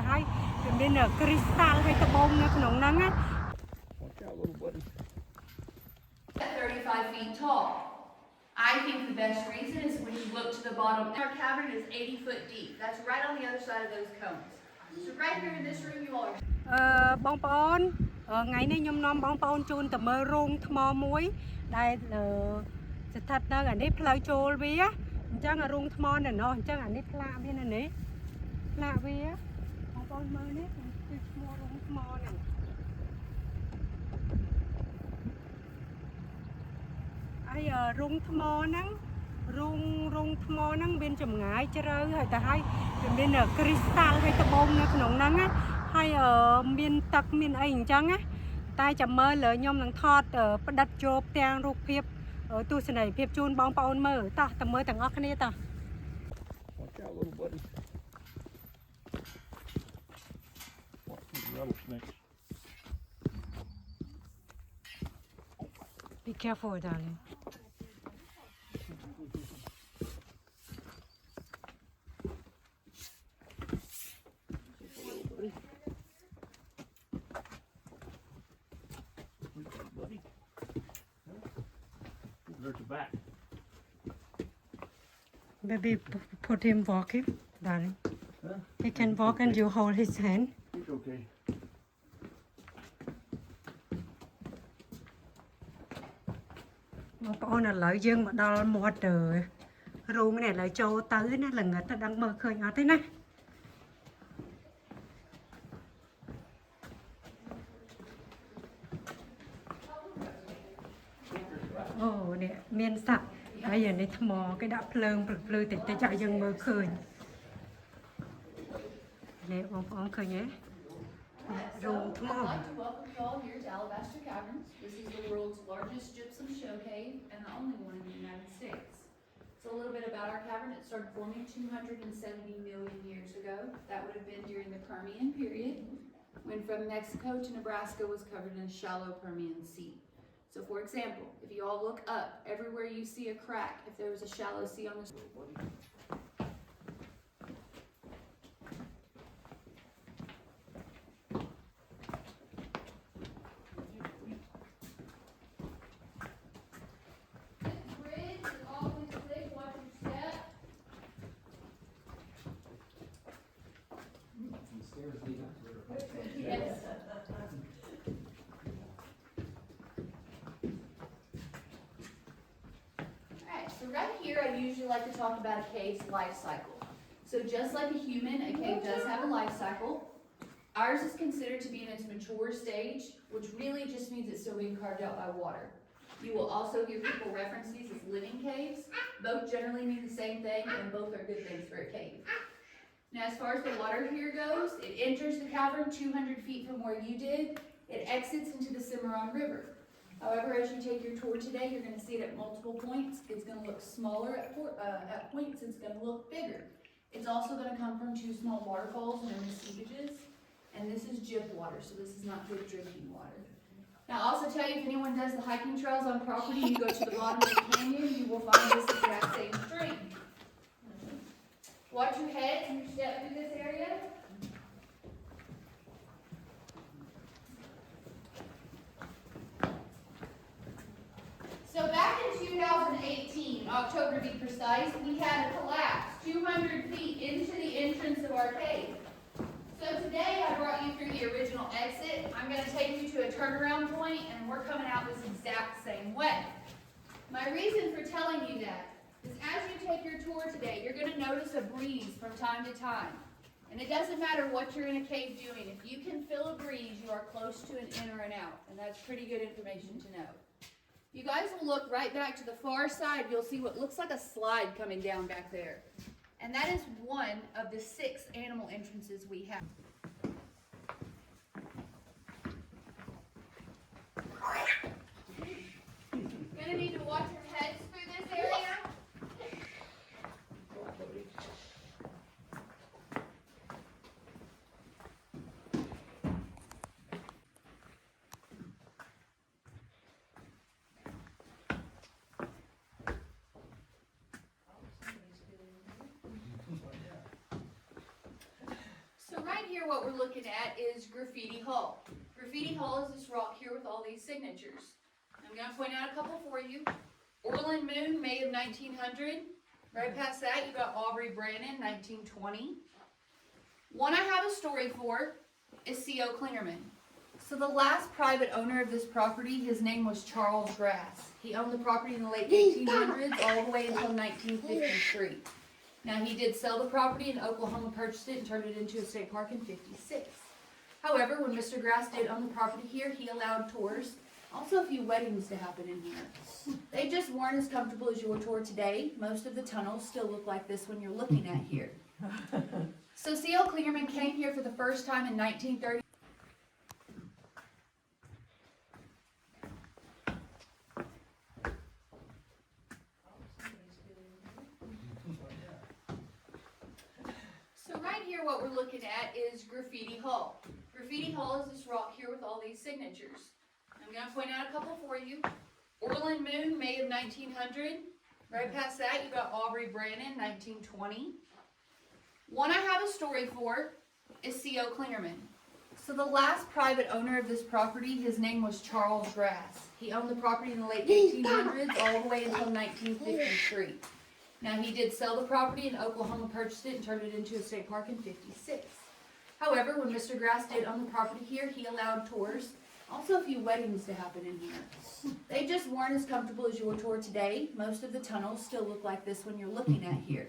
ให้เป็นคริสตัลให้ตะบงนะขนมนั้น Watch out, little buddy. 35 feet tall. I think the best reason is when you look to the bottom. Our cavern is 80 foot deep. That's right on the other side of those cones. So right here in this room you all are. បងប្អូនថ្ងៃនេះខ្ញុំនាំបងប្អូនជូនទៅមើលរោងថ្មមួយដែលស្ថិតនៅអានេះផ្លូវចូលវាអញ្ចឹងរោងថ្មនៅនោះអញ្ចឹងអានេះផ្លាកវានៅនេះផ្លាកវាបងប្អូនមើលនេះគឺឈ្មោះរោងថ្មហ្នឹងហើយរោងថ្មហ្នឹងរោងថ្មហ្នឹងមានចម្ងាយជ្រៅហើយតែហើយមានគ្រីស្តាល់ហើយត្បូងនៅក្នុងហ្នឹងហើយមានទឹកមានអីអញ្ចឹងណាតែចាំមើលលើខ្ញុំនឹងថតផ្ដិតយកផ្ទាំងរូបភាពទស្សនីយភាពជូនបងប្អូនមើលតោះតែមើលទាំងអស់គ្នាតោះ Watch out, little buddy. Watch these rattlesnakes. Be careful, darling. There's a back. Maybe put him walking, darling. Huh? He can walk and you hold his hand. He's okay.បងប្អូនឥឡូវយើងមកដល់មាត់រោងនេះឥឡូវចូលទៅណាល្ងិតទៅដឹងមើលឃើញអត់ទេណាអូនេះមានសត្វហើយនេះថ្មគេដាក់ភ្លើងភ្លឺតិចតិចឲ្យយើងមើលឃើញនេះបងប្អូនឃើញទេរោងថ្ម I'd like to welcome you all here to Alabaster Caverns. This is the world's largest gypsum show cave and the only one in the United States. So a little bit about our cavern. It started forming 270 million years ago. That would have been during the Permian period, when from Mexico to Nebraska was covered in a shallow Permian sea. So for example, if you all look up, everywhere you see a crack, if there was a shallow sea on this So right here, I usually like to talk about a cave's life cycle. So just like a human, a cave does have a life cycle. Ours is considered to be in its mature stage, which really just means it's still being carved out by water. You will also hear people reference these as living caves. Both generally mean the same thing, and both are good things for a cave. Now, as far as the water here goes, it enters the cavern 200 feet from where you did. It exits into the Cimarron River. However, as you take your tour today, you're going to see it at multiple points. It's going to look smaller at points. It's going to look bigger. It's also going to come from two small waterfalls known as seepages. And this is gyp water, so this is not good drinking water. Now, I'll also tell you, if anyone does the hiking trails on property, you go to the bottom of the canyon, you will find this exact same stream. Watch your head when you step through this area. So back in 2018, October to be precise, we had a collapse 200 feet into the entrance of our cave. So today I brought you through the original exit. I'm going to take you to a turnaround point and we're coming out this exact same way. My reason for telling you that is as you take your tour today, you're going to notice a breeze from time to time. And it doesn't matter what you're in a cave doing. If you can feel a breeze, you are close to an in or an out. And that's pretty good information to know. You guys will look right back to the far side. You'll see what looks like a slide coming down back there. And that is one of the 6 animal entrances we have. You're going to need to watch your heads through this area. So right right here, what we're looking at is Graffiti Hall. Graffiti Hall is this rock here with all these signatures. I'm going to point out a couple for you. Orland Moon, May of 1900. Right past that, you got Aubrey Brannon, 1920. One I have a story for is C.O. Klingerman. So the last private owner of this property, his name was Charles Grass. He owned the property in the late 1800s all the way until 1953. Now he did sell the property and Oklahoma purchased it and turned it into a state park in 56. However, when Mr. Grass did own the property here, he allowed tours. Also a few weddings to happen in here. They just weren't as comfortable as your tour today. Most of the tunnels still look like this one you're looking at here. So C.L. Klingerman came here for the first time in 1930. So right here what we're looking at is Graffiti Hall. Graffiti Hall is this rock here with all these signatures. I'm going to point out a couple for you. Orland Moon, May of 1900. Right past that, you got Aubrey Brannon, 1920. One I have a story for is C.O. Klingerman. So the last private owner of this property, his name was Charles Grass. He owned the property in the late 1800s all the way until 1953. Now he did sell the property and Oklahoma purchased it and turned it into a state park in 56. However, when Mr. Grass did own the property here, he allowed tours. Also a few weddings to happen in here. They just weren't as comfortable as your tour today. Most of the tunnels still look like this one you're looking at here.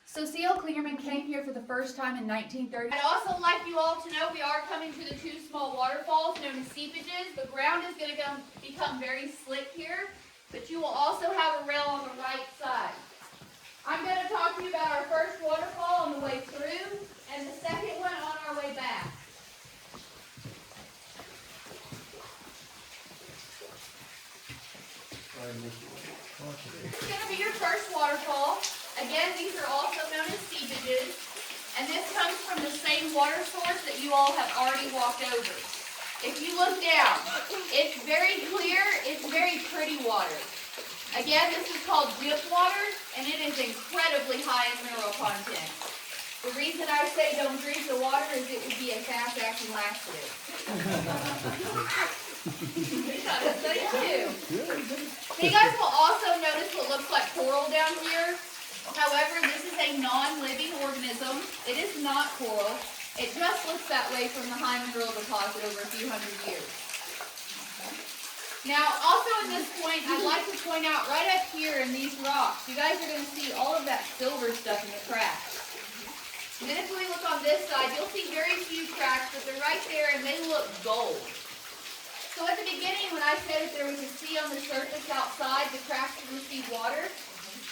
So C.L. Klingerman came here for the first time in 1930. I'd also like you all to know we are coming to the two small waterfalls known as seepages. The ground is going to become very slick here, but you will also have a rail on the right side. I'm going to talk to you about our first waterfall on the way through and the second one on our way back. This is going to be your first waterfall. Again, these are also known as seepages, and this comes from the same water source that you all have already walked over. If you look down, it's very clear, it's very pretty water. Again, this is called dip water, and it is incredibly high in mineral content. The reason I say don't drink the water is it would be a fast-acting laxative. So you guys will also notice what looks like coral down here. However, this is a non-living organism. It is not coral. It just looks that way from the high mineral deposit over a few hundred years. Now, also at this point, I'd like to point out right up here in these rocks, you guys are going to see all of that silver stuff in the cracks. And then if we look on this side, you'll see very few cracks, but they're right there and they look gold. So at the beginning, when I said that there was a sea on the surface outside, the cracks to receive water,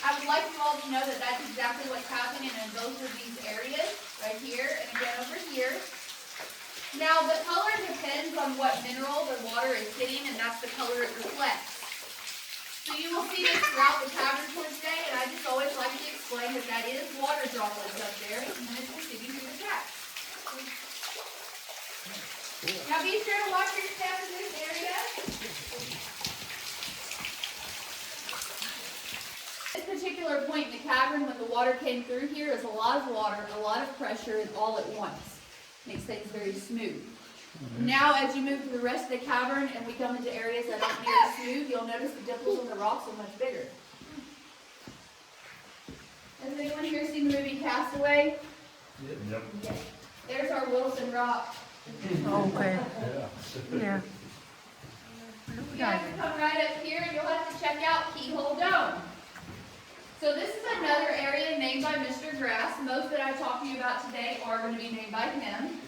I would like you all to know that that's exactly what's happening in both of these areas, right here and again over here. Now, the color depends on what mineral the water is hitting, and that's the color it reflects. So you will see this throughout the cavern tour today, and I just always like to explain that that is water droplets up there, and it's receiving through the cracks. Now be sure to watch your step in this area. This particular point in the cavern, when the water came through here, is a lot of water, a lot of pressure, and all at once. Makes things very smooth. Now, as you move through the rest of the cavern and we come into areas that aren't near as smooth, you'll notice the dimples in the rocks are much bigger. Has anyone here seen the movie Castaway? Yep. Yes. There's our Wilson Rock. Okay. Yeah. You have to come right up here and you'll have to check out Keyhole Dome. So this is another area named by Mr. Grass. Most that I talked to you about today are going to be named by him.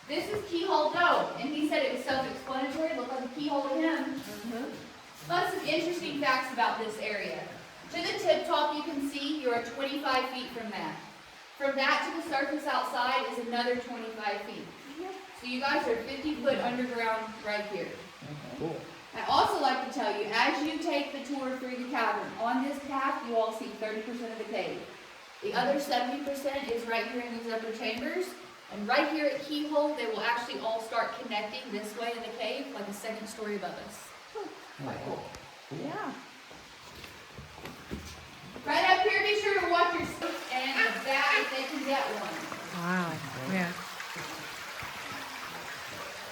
This is Keyhole Dome, and he said it was self-explanatory. Look like a keyhole to him. Lots of interesting facts about this area. To the tip top, you can see you are 25 feet from that. From that to the surface outside is another 25 feet. So you guys are 50 foot underground right here. Cool. I'd also like to tell you, as you take the tour through the cavern, on this path you all see 30% of the cave. The other 70% is right here in these upper chambers. And right here at Keyhole, they will actually all start connecting this way in the cave, like a second story above us. Quite cool. Yeah. Right up here, be sure to watch your seats and the back if they can get one. Wow. Yeah.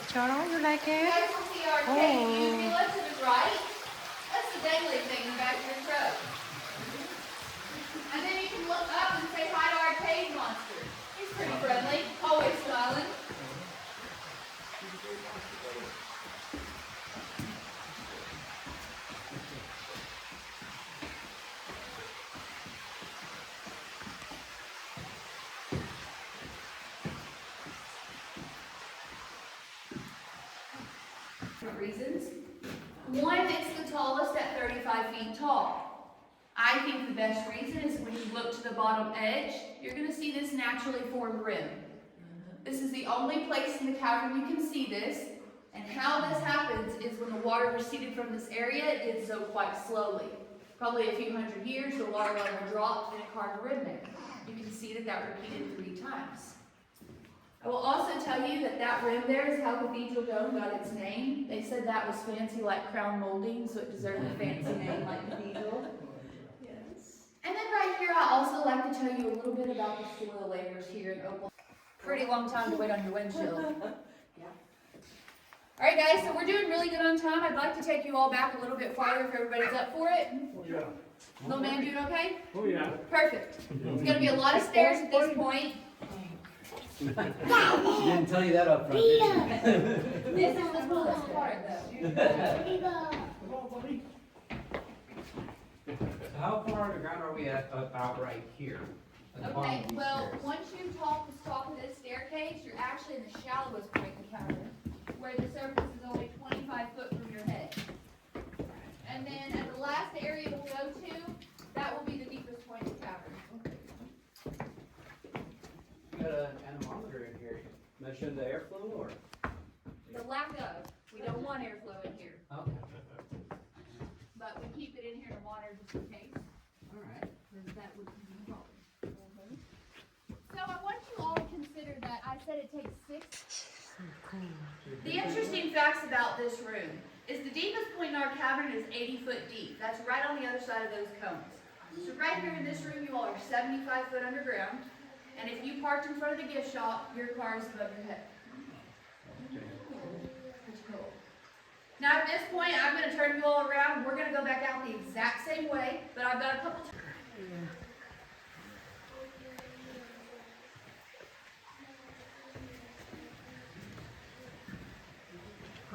Charles, you like You it? guys will see our cave. You feel it to the right. That's the dangling thing in the back of your throat. And then you can look up and say hi to our cave monster. He's pretty friendly, always smiling. Reasons. One, it's the tallest at 35 feet tall. I think the best reason is when you look to the bottom edge, you're going to see this naturally formed rim. This is the only place in the cavern you can see this, and how this happens is when the water receded from this area, it did so quite slowly. Probably a few hundred years, the water level dropped and it carved a rim there. You can see that repeated 3 times. I will also tell you that rim there is how Cathedral Dome got its name. They said that was fancy like crown molding, so it deserved a fancy name like Cathedral. Yes. And then right here, I also like to tell you a little bit about the soil layers here in Oklahoma. Pretty long time to wait on your windshield. Yeah. All right, guys, so we're doing really good on time. I'd like to take you all back a little bit farther if everybody's up for it. Oh, yeah. Little man doing okay? Oh, yeah. Perfect. It's going to be a lot of stairs at this point. She didn't tell you that up front, did she? This is the coolest part, though. Come on, buddy. So how far underground are we at about right here? At the bottom Okay, of these well, stairs? once you top of this staircase, you're actually in the shallowest point in the cavern, where the surface is only 25 foot from your head. And then at the last area we'll go to, that will be the deepest point in the cavern. We got an anemometer in here. Measuring the airflow or? The lack of, we don't want airflow in here, Okay, but we keep it in here to monitor just in case, all right. because that would be a problem. So I want you all to consider that I said it takes 6. The interesting facts about this room is the deepest point in our cavern is 80 foot deep. That's right on the other side of those cones. So right here in this room, you all are 75 foot underground. And if you parked in front of the gift shop, your car is above your head. Pretty cool. Now at this point, I'm going to turn you all around. We're going to go back out the exact same way, but I've got a couple.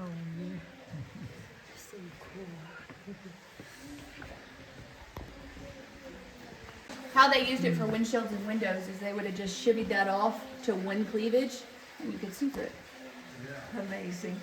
Oh, yeah. So cool. How they used it for windshields and windows is they would have just shivvied that off to wind cleavage, and you could see through it. Amazing.